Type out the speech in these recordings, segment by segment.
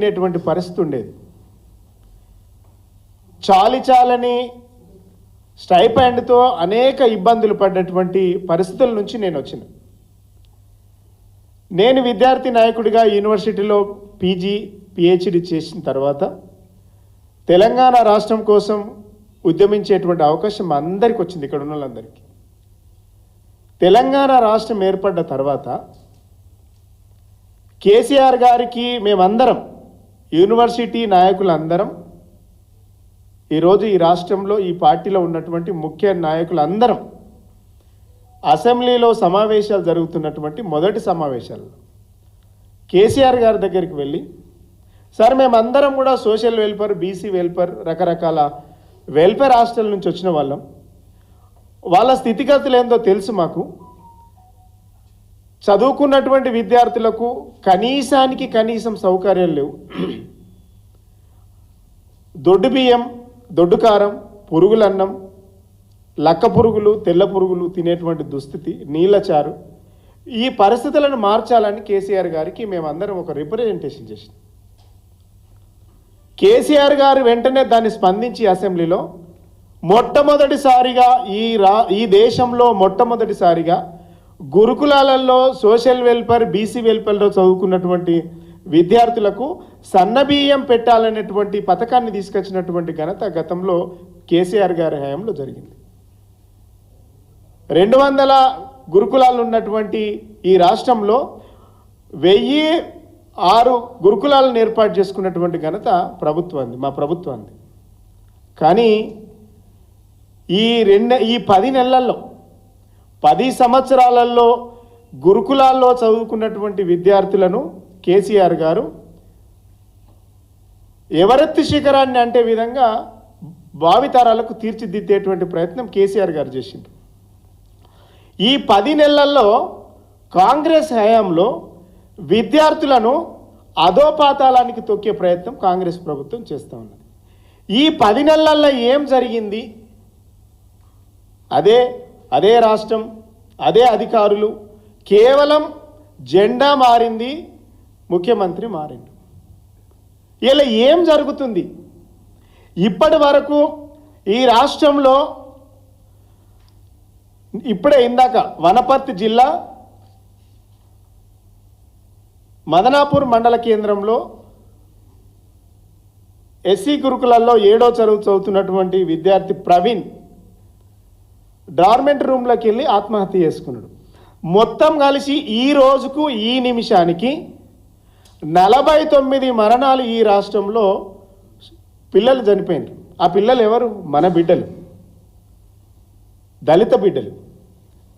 అనేటువంటి పరిస్థితి ఉండేది. చాలని స్టైపెండ్తో అనేక ఇబ్బందులు పడ్డటువంటి పరిస్థితుల నుంచి నేను వచ్చిన. నేను విద్యార్థి నాయకుడిగా యూనివర్సిటీలో పీజీ పిహెచ్డి చేసిన తర్వాత తెలంగాణ రాష్ట్రం కోసం ఉద్యమించేటువంటి అవకాశం అందరికీ వచ్చింది. ఇక్కడ ఉన్న వాళ్ళందరికీ తెలంగాణ రాష్ట్రం ఏర్పడ్డ తర్వాత కేసీఆర్ గారికి మేమందరం యూనివర్సిటీ నాయకులందరం ఈరోజు ఈ రాష్ట్రంలో ఈ పార్టీలో ఉన్నటువంటి ముఖ్య నాయకులందరం అసెంబ్లీలో సమావేశాలు జరుగుతున్నటువంటి మొదటి సమావేశాలు కేసీఆర్ గారి దగ్గరికి వెళ్ళి, సార్ మేమందరం కూడా సోషల్ వెల్ఫేర్, బీసీ వెల్ఫేర్, రకరకాల వెల్ఫేర్ హాస్టల్ నుంచి వచ్చిన వాళ్ళం, వాళ్ళ స్థితిగతులు ఏందో తెలుసు మాకు, చదువుకున్నటువంటి విద్యార్థులకు కనీసానికి కనీసం సౌకర్యాలు లేవు, దొడ్డు బియ్యం, దొడ్డు కారం, పురుగులన్నం, లక్క పురుగులు, తెల్ల పురుగులు తినేటువంటి దుస్థితి, నీళ్ళచారు, ఈ పరిస్థితులను మార్చాలని కేసీఆర్ గారికి మేమందరం ఒక రిప్రజెంటేషన్ చేసినాం. కేసీఆర్ గారు వెంటనే దాన్ని స్పందించి అసెంబ్లీలో మొట్టమొదటిసారిగా ఈ దేశంలో మొట్టమొదటిసారిగా గురుకులాలలో సోషల్ వెల్ఫేర్, బీసీ వెల్ఫేర్లో చదువుకున్నటువంటి విద్యార్థులకు సన్నబియ్యం పెట్టాలనేటువంటి పథకాన్ని తీసుకొచ్చినటువంటి ఘనత గతంలో కేసీఆర్ గారి హయాంలో జరిగింది. 200 గురుకులాలు ఉన్నటువంటి ఈ రాష్ట్రంలో 1006 గురుకులాలను ఏర్పాటు చేసుకున్నటువంటి ఘనత ప్రభుత్వాన్ని, మా ప్రభుత్వాన్ని. కానీ ఈ 10 నెలల్లో 10 సంవత్సరాలలో గురుకులాల్లో చదువుకున్నటువంటి విద్యార్థులను కేసీఆర్ గారు ఎవరెత్తి శిఖరాన్ని అంటే విధంగా భావితరాలకు తీర్చిదిద్దేటువంటి ప్రయత్నం కేసీఆర్ గారు చేసిండ్రు. ఈ 10 నెలల్లో కాంగ్రెస్ హయాంలో విద్యార్థులను అధోపాతాళానికి తొక్కే ప్రయత్నం కాంగ్రెస్ ప్రభుత్వం చేస్తూ ఉన్నది. ఈ 10 నెలల్లో ఏం జరిగింది? అదే రాష్ట్రం, అదే అధికారులు, కేవలం జెండా మారింది, ముఖ్యమంత్రి మారిండు. ఇలా ఏం జరుగుతుంది? ఇప్పటి వరకు ఈ రాష్ట్రంలో ఇప్పుడే ఇందాక వనపర్తి జిల్లా మదనాపూర్ మండల కేంద్రంలో ఎస్సీ గురుకులాల్లో 7వ తరగతి చదువుతున్నటువంటి విద్యార్థి ప్రవీణ్ డార్మెంట్ రూమ్లోకి వెళ్ళి ఆత్మహత్య చేసుకున్నాడు. మొత్తం కలిసి ఈ రోజుకు ఈ నిమిషానికి 49 మరణాలు ఈ రాష్ట్రంలో పిల్లలు చనిపోయినారు. ఆ పిల్లలు ఎవరు? మన బిడ్డలు, దళిత బిడ్డలు,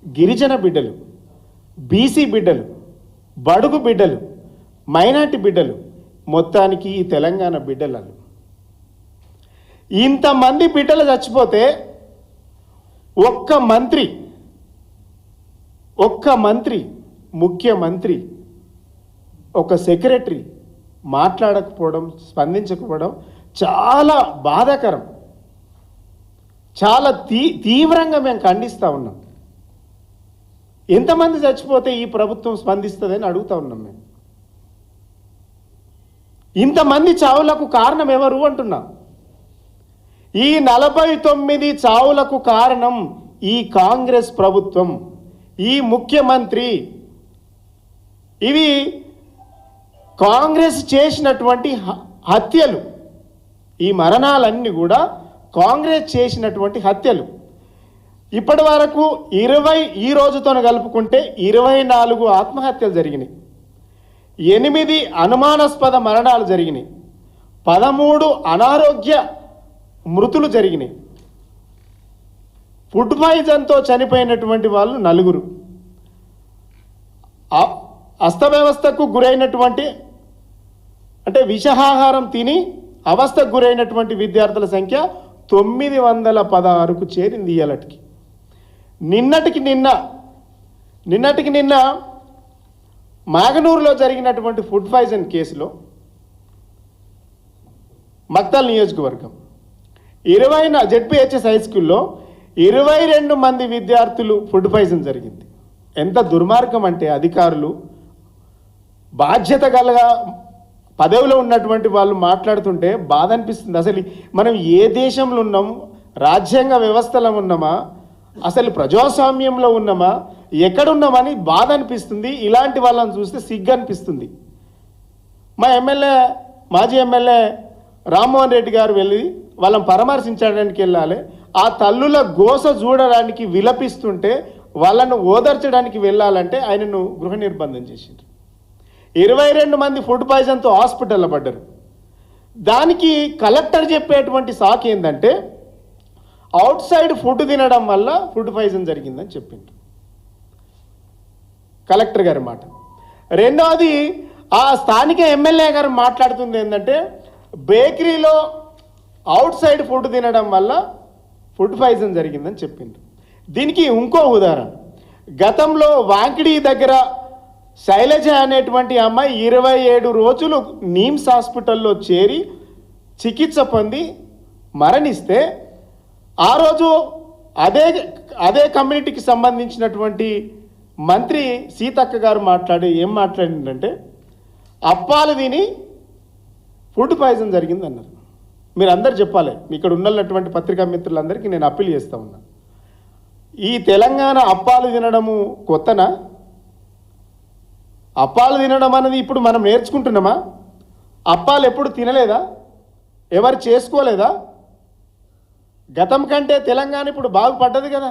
గిరిజన బిడ్డలు, బీసీ బిడ్డలు, బడుగు బిడ్డలు, మైనార్టీ బిడ్డలు, మొత్తానికి ఈ తెలంగాణ బిడ్డలు. ఇంతమంది బిడ్డలు చచ్చిపోతే ఒక్క మంత్రి, ముఖ్యమంత్రి, ఒక సెక్రటరీ మాట్లాడకపోవడం, స్పందించకపోవడం చాలా బాధాకరం. చాలా తీవ్రంగా మేము ఖండిస్తూ ఉన్నాం. ఎంతమంది చచ్చిపోతే ఈ ప్రభుత్వం స్పందిస్తుందని అడుగుతూ ఉన్నాం మేము. ఇంతమంది చావులకు కారణం ఎవరు అంటున్నాం. ఈ 49 చావులకు కారణం ఈ కాంగ్రెస్ ప్రభుత్వం, ఈ ముఖ్యమంత్రి. ఇవి కాంగ్రెస్ చేసినటువంటి హత్యలు. ఈ మరణాలన్నీ కూడా కాంగ్రెస్ చేసినటువంటి హత్యలు. ఇప్పటి వరకు 20 ఈ రోజుతో కలుపుకుంటే 24 ఆత్మహత్యలు జరిగినాయి, 8 అనుమానాస్పద మరణాలు జరిగినాయి, 13 అనారోగ్య మృతులు జరిగినాయి. ఫుడ్ పాయిజన్తో చనిపోయినటువంటి వాళ్ళు 4. అస్తవ్యవస్థకు గురైనటువంటి అంటే విషాహారం తిని అవస్థకు గురైనటువంటి విద్యార్థుల సంఖ్య 916కు చేరింది ఇయ్యాలటికి. నిన్నటికి నిన్న మాగనూరులో జరిగినటువంటి ఫుడ్ పాయిజన్ కేసులో మక్తల్ నియోజకవర్గం 20 జెడ్పీహెచ్ఎస్ హై స్కూల్లో 22 మంది విద్యార్థులు ఫుడ్ పాయిజన్ జరిగింది. ఎంత దుర్మార్గం అంటే అధికారులు బాధ్యత గల పదవిలో ఉన్నటువంటి వాళ్ళు మాట్లాడుతుంటే బాధ అనిపిస్తుంది. అసలు మనం ఏ దేశంలో ఉన్నాం, రాజ్యాంగ వ్యవస్థలో ఉన్నామా, అసలు ప్రజాస్వామ్యంలో ఉన్నామా, ఎక్కడున్నామని బాధ అనిపిస్తుంది. ఇలాంటి వాళ్ళని చూస్తే సిగ్గు అనిపిస్తుంది. మా ఎమ్మెల్యే, మాజీ ఎమ్మెల్యే రామ్మోహన్ రెడ్డి గారు వెళ్ళి వాళ్ళని పరామర్శించడానికి వెళ్ళాలి. ఆ తల్లుల గోస చూడడానికి విలపిస్తుంటే వాళ్ళను ఓదార్చడానికి వెళ్ళాలంటే ఆయనను గృహ నిర్బంధం చేసిండ్రు. 22 మంది ఫుడ్ పాయిజన్తో హాస్పిటల్లో పడ్డారు. దానికి కలెక్టర్ చెప్పేటువంటి సాకు ఏంటంటే అవుట్ సైడ్ ఫుడ్ తినడం వల్ల ఫుడ్ పాయిజన్ జరిగిందని చెప్పిండ్రు కలెక్టర్ గారి మాట. రెండవది, ఆ స్థానిక ఎమ్మెల్యే గారు మాట్లాడుతుంది ఏంటంటే బేకరీలో అవుట్ సైడ్ ఫుడ్ తినడం వల్ల ఫుడ్ పాయిజన్ జరిగిందని చెప్పిండ్రు. దీనికి ఇంకో ఉదాహరణ, గతంలో వాంకిడి దగ్గర శైలజ అనేటువంటి అమ్మాయి 27 రోజులు నీమ్స్ హాస్పిటల్లో చేరి చికిత్స పొంది మరణిస్తే ఆ రోజు అదే కమ్యూనిటీకి సంబంధించినటువంటి మంత్రి సీతక్క గారు ఏం మాట్లాడిందంటే అప్పాలు తిని ఫుడ్ పాయిజన్ జరిగింది అన్నారు. మీరు అందరు చెప్పాలి, ఇక్కడ ఉన్నటువంటి పత్రికా మిత్రులందరికీ నేను అప్పీల్ చేస్తూ ఉన్నా. ఈ తెలంగాణ అప్పాలు తినడము కొత్తనా? అప్పాలు తినడం అనేది ఇప్పుడు మనం నేర్చుకుంటున్నామా? అప్పాలు ఎప్పుడు తినలేదా? ఎవరు చేసుకోలేదా? గతం కంటే తెలంగాణ ఇప్పుడు బాగుపడ్డది కదా,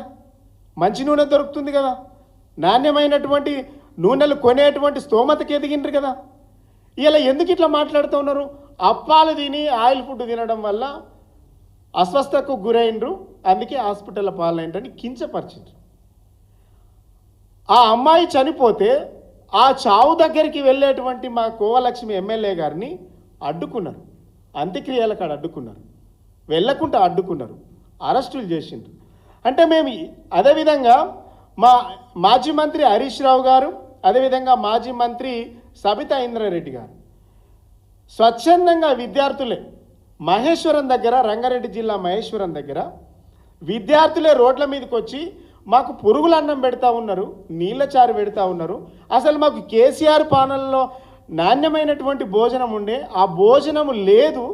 మంచి నూనె దొరుకుతుంది కదా, నాణ్యమైనటువంటి నూనెలు కొనేటువంటి స్తోమతకి ఎదిగిండ్రు కదా. ఇలా ఎందుకు ఇట్లా మాట్లాడుతూ ఉన్నారు? అప్పాలు తిని ఆయిల్ ఫుడ్ తినడం వల్ల అస్వస్థకు గురైండ్రు, అందుకే హాస్పిటల్ పాలైండ్రని కించపరిచిండ్రు. ఆ అమ్మాయి చనిపోతే ఆ చావు దగ్గరికి వెళ్ళేటువంటి మా కోవలక్ష్మి ఎమ్మెల్యే గారిని అడ్డుకున్నారు, అంత్యక్రియల కాడ అడ్డుకున్నారు, వెళ్ళకుండా అడ్డుకున్నారు, అరెస్టులు చేసిండ్రు. అంటే మేము అదేవిధంగా మా మాజీ మంత్రి హరీష్ రావు గారు, అదేవిధంగా మాజీ మంత్రి సబితా ఇంద్రారెడ్డి గారు స్వచ్ఛందంగా విద్యార్థులే మహేశ్వరం దగ్గర, రంగారెడ్డి జిల్లా మహేశ్వరం దగ్గర విద్యార్థులే రోడ్ల మీదకి వచ్చి మాకు పురుగుల అన్నం పెడతా ఉన్నారు, నీళ్ళ చారు పెడతా ఉన్నారు, అసలు మాకు కేసీఆర్ పాలనలో నాణ్యమైనటువంటి భోజనం ఉండే, ఆ భోజనం లేదు,